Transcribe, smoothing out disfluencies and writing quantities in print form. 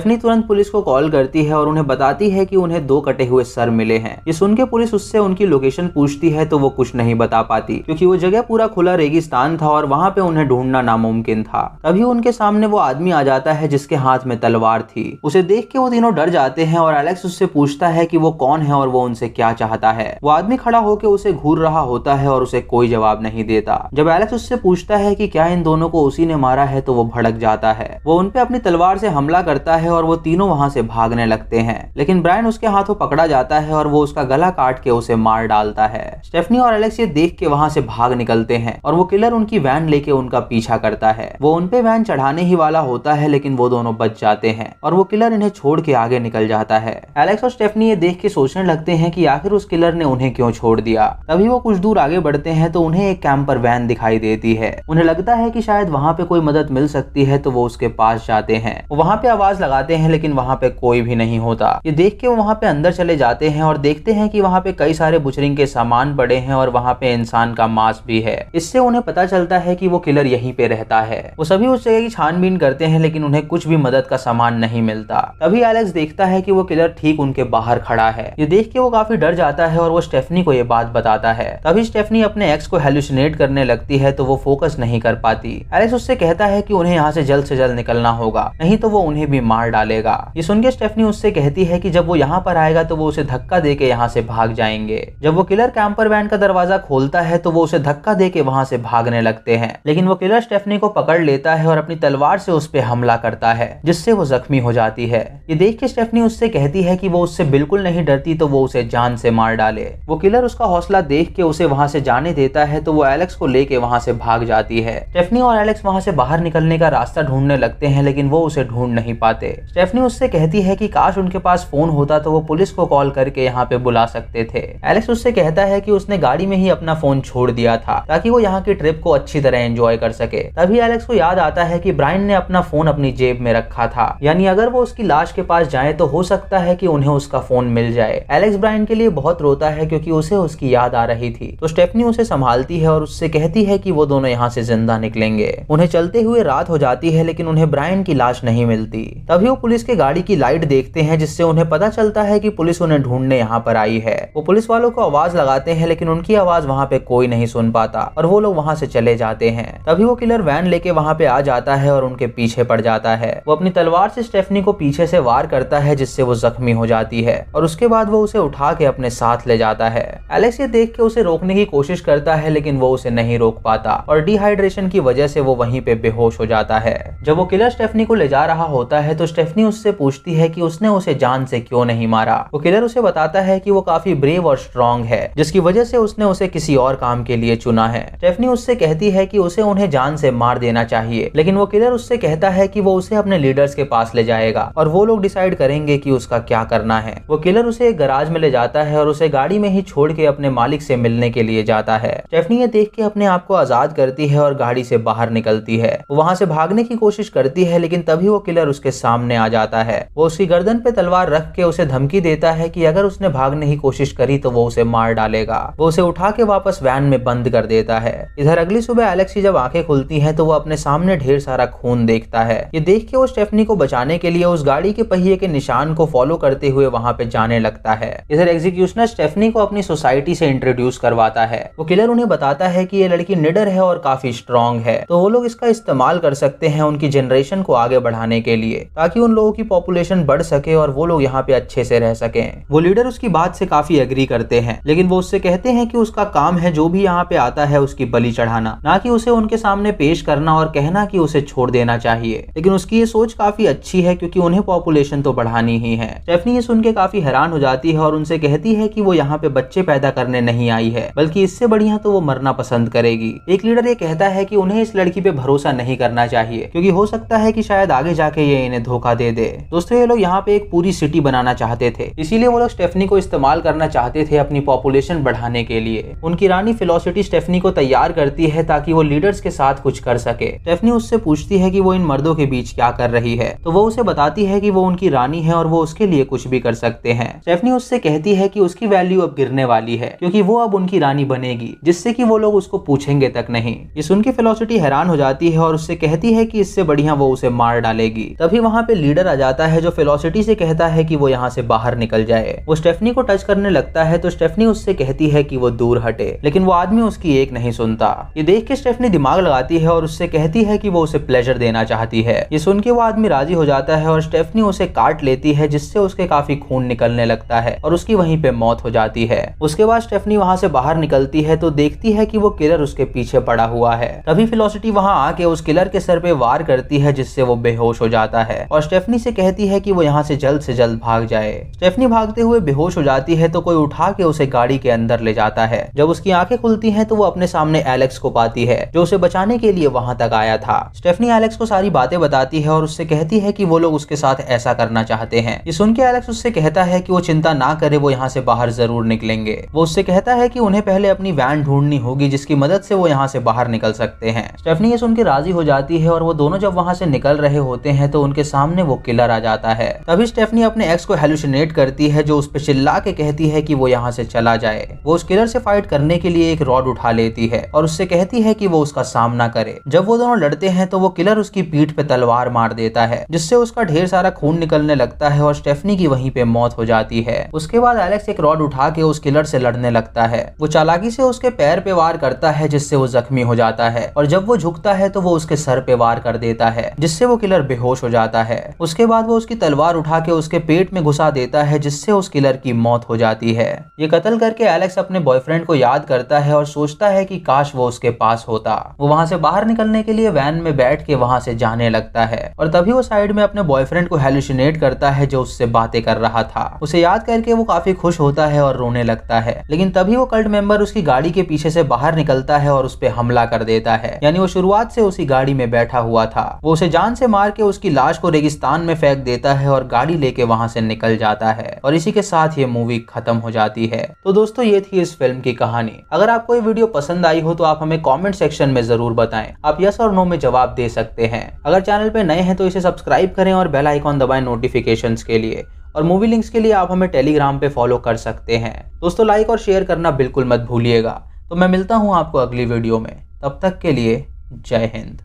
Stephanie तुरंत police को call करती है और उन्हें बताती है कि उन्हें 2 कटे हुए सर मिले हैं। ये सुन के पुलिस उससे उनकी लोकेशन पूछती है तो वो कुछ नहीं बता पाती क्योंकि वो जगह पूरा खुला रेगिस्तान था और वहाँ पे उन्हें ढूंढना नामुमकिन था। तभी उनके सामने वो आदमी आ जाता है जिसके हाथ में तलवार थी। उसे देख के वो तीनों डर जाते हैं और एलेक्स उससे पूछता है कि वो कौन है और वो उनसे क्या चाहता है। वो आदमी खड़ा होकर उसे घूर रहा होता है और उसे कोई जवाब नहीं देता। जब एलेक्स उससे पूछता है कि क्या इन दोनों को उसी ने मारा है तो वो भड़क जाता है। वो उन पे अपनी तलवार से हमला करता है और वो तीनों वहां से भागने लगते हैं, लेकिन ब्रायन उसके हाथों पकड़ा जाता है और वो उसका गला काट के उसे मार डालता है। स्टेफनी और एलेक्स ये देख के वहां से भाग निकलते हैं और वो किलर उनकी वैन लेके उनका पीछा करता है। वो उन पे वैन चढ़ाने ही वाला होता है लेकिन वो दोनों बच जाते हैं और वो किलर इन्हें छोड़ के आगे निकल जाता है। एलेक्स और स्टेफनी ये देख के सोचने लगते हैं कि आखिर उस किलर ने उन्हें क्यों छोड़ दिया। तभी वो कुछ दूर आगे बढ़ते हैं तो उन्हें एक कैंपर वैन दिखाई देती है। उन्हें लगता है कि शायद वहां पे कोई मदद मिल सकती है तो वो उसके पास जाते हैं। वो वहां पे आवाज लगाते हैं लेकिन वहां पे कोई भी नहीं होता। ये देख के वो वहां पे अंदर चले जाते हैं और देखते हैं कि वहां पे कई सारे बुचरिंग के सामान पड़े हैं और वहां पे इंसान का मांस भी है। इससे उन्हें पता चलता है कि वो किलर यहीं पे रहता है। वो सभी उस जगह की छानबीन करते हैं लेकिन उन्हें कुछ भी मदद का सामान नहीं मिलता। तभी एलेक्स देखता है कि वो किलर ठीक उनके बाहर खड़ा है। ये देख के वो काफी डर जाता है और वो स्टेफनी को ये बात बताता है। तभी स्टेफनी अपने एक्स को हेलुसिनेट करने लगती है तो वो फोकस नहीं कर पाती। एलेक्स उससे कहता है कि उन्हें यहाँ से जल्द निकलना होगा, नहीं तो वो उन्हें भी मार डालेगा। ये सुन के स्टेफनी उससे कहती है कि जब वो यहाँ पर आएगा तो वो उसे धक्का देके यहाँ से भाग जाएंगे। जब वो किलर कैंपर वैन का दरवाजा खोलता है तो वो उसे धक्का देके वहाँ से भागने लगते हैं, लेकिन वो किलर स्टेफनी को पकड़ लेता है और अपनी तलवार से उस पे हमला करता है जिससे वो जख्मी हो जाती है। ये देख के स्टेफनी उससे कहती है कि वो उससे बिल्कुल नहीं डरती तो वो उसे जान से मार डाले। वो किलर उसका हौसला देख के उसे वहाँ से जाने देता है तो वो एलेक्स को लेके वहाँ से भाग जाती है। स्टेफनी और एलेक्स वहाँ से बाहर निकलने का रास्ता ढूंढने लगते हैं लेकिन वो उसे ढूंढ नहीं पाते। स्टेफनी उससे कहती है कि काश उनके पास फोन होता तो वो पुलिस को कॉल करके यहाँ पे बुला सकते थे। एलेक्स उससे कहता है कि उसने गाड़ी में ही अपना फोन छोड़ दिया था ताकि वो यहाँ की ट्रिप को अच्छी तरह एंजॉय कर सके। तभी एलेक्स को याद आता है कि ब्रायन ने अपना फोन अपनी जेब में रखा था, यानी अगर वो उसकी लाश के पास जाए तो हो सकता है कि उन्हें उसका फोन मिल जाए। एलेक्स ब्रायन के लिए बहुत रोता है क्योंकि उसे उसकी याद आ रही थी। तो स्टेफनी उसे संभालती है और उससे कहती है कि वो दोनों यहाँ से जिंदा निकलेंगे। उन्हें चलते हुए रात हो जाती है लेकिन उन्हें ब्रायन की लाश नहीं मिलती। तभी वो पुलिस के गाड़ी की लाइट देखते हैं जिससे उन्हें पता चलता है कि पुलिस उन्हें ढूंढने यहाँ पर आई है। वो पुलिस वालों को आवाज लगाते हैं लेकिन उनकी आवाज वहाँ पे कोई नहीं सुन पाता और वो लोग वहाँ से चले जाते हैं। तभी वो किलर वैन लेके वहाँ पे आ जाता है और उनके पीछे पड़ जाता है। वो अपनी तलवार से स्टेफनी को पीछे से वार करता है जिससे वो जख्मी हो जाती है और उसके बाद वो उसे उठा के अपने साथ ले जाता है। एलेक्स ये देख के उसे रोकने की कोशिश करता है लेकिन वो उसे नहीं रोक पाता और डिहाइड्रेशन की वजह से वो वहीं पे बेहोश हो जाता है। जब वो किलर स्टेफनी को ले जा रहा होता है तो स्टेफनी उससे पूछती है कि उसने उसे जान से क्यों नहीं मारा। वो किलर उसे बताता है कि वो काफी ब्रेव और स्ट्रॉन्ग है जिसकी वजह से उसने उसे किसी और काम के लिए चुना है। स्टेफनी उससे कहती है कि उसे उन्हें जान से मार देना चाहिए, लेकिन वो किलर उससे कहता है कि वो उसे अपने लीडर्स के पास ले जाएगा और वो लोग डिसाइड करेंगे कि उसका क्या करना है। वो किलर उसे एक गराज में ले जाता है और उसे गाड़ी में ही छोड़ के अपने मालिक से मिलने के लिए जाता है। स्टेफनी ये देख के अपने आप को आजाद करती है और गाड़ी से बाहर निकलती है। वो वहां से भागने की कोशिश करती है लेकिन तभी वो किलर उसके सामने आ जाता है। वो उसकी गर्दन पे तलवार रख के उसे धमकी देता है कि अगर उसने भागने की कोशिश करी तो वो उसे मार डालेगा। वो उसे उठा के वापस वैन में बंद कर देता है। इधर अगली सुबह एलेक्स की जब आंखें खुलती हैं तो वो अपने सामने ढेर सारा खून देखता है। ये देख के वो स्टेफनी को बचाने के लिए उस गाड़ी के पहिए के निशान को फॉलो करते हुए वहां पे जाने लगता है। इधर एग्जीक्यूशनर स्टेफनी को अपनी सोसाइटी से इंट्रोड्यूस करवाता है। वो किलर उन्हें बताता है कि ये लड़की निडर है और काफी स्ट्रॉन्ग है, तो वो लोग इसका इस्तेमाल कर सकते हैं उनकी जनरेशन को आगे बढ़ाने के लिए, ताकि उन लोगों की पॉपुलेशन बढ़ सके और वो लोग यहाँ पे अच्छे से रह सकें। वो लीडर उसकी बात से काफी एग्री करते हैं, लेकिन वो उससे कहते हैं कि उसका काम है जो भी यहाँ पे आता है उसकी बलि चढ़ाना, ना कि उसे उनके सामने पेश करना और कहना कि उसे छोड़ देना चाहिए। लेकिन उसकी ये सोच काफी अच्छी है क्योंकि उन्हें पॉपुलेशन तो बढ़ानी ही है। स्टेफनी ये सुन के काफी हैरान हो जाती है और उनसे कहती है कि वो यहाँ पे बच्चे पैदा करने नहीं आई है, बल्कि इससे बढ़िया तो वो मरना पसंद करेगी। एक लीडर ये कहता है कि उन्हें इस लड़की पे भरोसा नहीं करना चाहिए क्योंकि हो सकता है कि शायद आगे जाके ये इन्हें धोखा दे दे। दोस्तों, ये लोग यहाँ पे एक पूरी सिटी बनाना चाहते थे, इसीलिए वो लोग स्टेफनी को इस्तेमाल करना चाहते थे अपनी पॉपुलेशन बढ़ाने के लिए। उनकी रानी फेलोसिटी स्टेफनी को तैयार करती है ताकि वो लीडर्स के साथ कुछ कर सके। स्टेफनी उससे पूछती है कि वो इन मर्दों के बीच क्या कर रही है, तो वो उसे बताती है कि वो उनकी रानी है और वो उसके लिए कुछ भी कर सकते हैं। स्टेफनी उससे कहती है कि उसकी वैल्यू अब गिरने वाली है क्योंकि वो अब उनकी रानी बनेगी, जिससे कि वो लोग उसको पूछेंगे तक नहीं। ये सुन के फेलोसिटी हैरान हो जाती है और उससे कहती है कि इससे बढ़िया वो उसे मार डालेगी। तभी वहाँ पे पे लीडर आ जाता है जो वेलोसिटी से कहता है कि वो यहाँ से बाहर निकल जाए। वो स्टेफनी को टच करने लगता है तो स्टेफनी उससे कहती है कि वो दूर हटे, लेकिन वो आदमी उसकी एक नहीं सुनता। ये देख के स्टेफनी दिमाग लगाती है और उससे कहती है कि वो उसे प्लेजर देना चाहती है। ये सुन के वो आदमी राजी हो जाता है और स्टेफनी उसे काट लेती है, जिससे उसके काफी खून निकलने लगता है और उसकी वहीं पे मौत हो जाती है। उसके बाद स्टेफनी वहां से बाहर निकलती है तो देखती है कि वो किलर उसके पीछे पड़ा हुआ है। तभी वेलोसिटी वहां आके उस किलर के सर पे वार करती है, जिससे वो बेहोश हो जाता है और स्टेफनी से कहती है कि वो यहाँ से जल्द भाग जाए। स्टेफनी भागते हुए बेहोश हो जाती है तो कोई उठा के उसे गाड़ी के अंदर ले जाता है। जब उसकी आंखें खुलती हैं तो वो अपने सामने एलेक्स को पाती है, जो उसे बचाने के लिए वहां तक आया था। स्टेफनी एलेक्स को सारी बातें बताती है और उससे कहती है कि वो लोग उसके साथ ऐसा करना चाहते हैं। ये सुन के एलेक्स उससे कहता है कि वो चिंता ना करे, वो यहाँ से बाहर जरूर निकलेंगे। वो उससे कहता है कि उन्हें पहले अपनी वैन ढूंढनी होगी जिसकी मदद से वो यहाँ से बाहर निकल सकते हैं। स्टेफनी ये सुन के राजी हो जाती है और वो दोनों जब वहाँ से निकल रहे होते हैं तो उनके सामने वो किलर आ जाता है। तभी स्टेफनी अपने एक्स को हेलुसिनेट करती है, जो उस पे चिल्ला के कहती है कि वो यहाँ से चला जाए। वो उस किलर से फाइट करने के लिए एक रॉड उठा लेती है और उससे कहती है कि वो उसका सामना करे। जब वो दोनों लड़ते हैं तो वो किलर उसकी पीठ पे तलवार मार देता है, जिससे उसका ढेर सारा खून निकलने लगता है और स्टेफनी की वहीं पे मौत हो जाती है। उसके बाद एलेक्स एक रॉड उठा के उस किलर से लड़ने लगता है। वो चालाकी से उसके पैर पे वार करता है, जिससे वो जख्मी हो जाता है और जब वो झुकता है तो वो उसके सर पे वार कर देता है, जिससे वो किलर बेहोश हो जाता है। उसके बाद वो उसकी तलवार उठा के उसके पेट में घुसा देता है, जिससे उस किलर की मौत हो जाती है। ये कत्ल करके एलेक्स अपने बॉयफ्रेंड को याद करता है और सोचता है कि काश वो उसके पास होता। वो वहां से बाहर निकलने के लिए वैन में बैठ के वहां से जाने लगता है और तभी वो साइड में अपने बॉयफ्रेंड को हेलुसिनेट करता है, जो उससे बातें कर रहा था। उसे याद करके वो काफी खुश होता है और रोने लगता है, लेकिन तभी वो कल्ट मेंबर उसकी गाड़ी के पीछे से बाहर निकलता है और उस पे हमला कर देता है। यानी वो शुरुआत से उसी गाड़ी में बैठा हुआ था। वो उसे जान से मार के उसकी लाश को रेगिस्तान में फेंक देता है और गाड़ी लेके वहां से निकल जाता है और इसी के साथ ये मूवी खत्म हो जाती है। तो दोस्तों ये थी इस फिल्म की कहानी। अगर आपको ये वीडियो पसंद आई हो तो आप हमें कमेंट सेक्शन में जरूर बताएं। आप यस और नो में जवाब दे सकते हैं। अगर चैनल पे नए हैं तो इसे सब्सक्राइब करें और बेल आइकॉन दबाएं नोटिफिकेशंस के लिए। और मूवी लिंक्स के लिए आप हमें टेलीग्राम पे फॉलो कर सकते हैं। दोस्तों लाइक और शेयर करना बिल्कुल मत भूलिएगा। तो मैं मिलता हूँ आपको अगली वीडियो में, तब तक के लिए जय हिंद।